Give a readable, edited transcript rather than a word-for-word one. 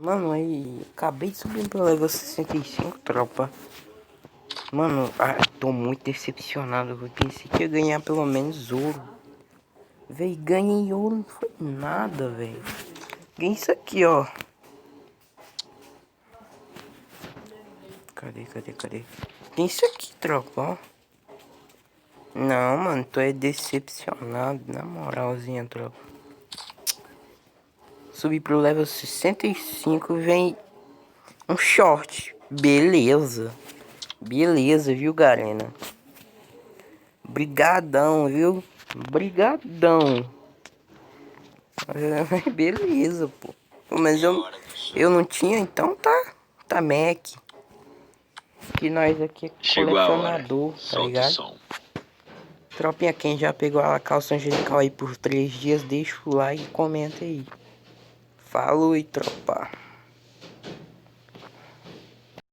Mano, aí, acabei de subir pro level 65, tropa. Mano, tô muito decepcionado. Eu pensei que ia ganhar pelo menos ouro. Véi, ganhei ouro, não foi nada, velho. Ganhei isso aqui, ó. Cadê? Ganhei isso aqui, tropa, ó. Não, mano, tô decepcionado, na moralzinha, tropa. Subi pro level 65, vem um short. Beleza. Beleza, viu, galera? Brigadão, viu? Brigadão. Beleza, pô. Mas eu não tinha, então tá Mac. Que nós aqui é colecionador, tá ligado? Tropinha, quem já pegou a calça angelical aí por 3 dias, deixa o like e comenta aí. Falou e tropa.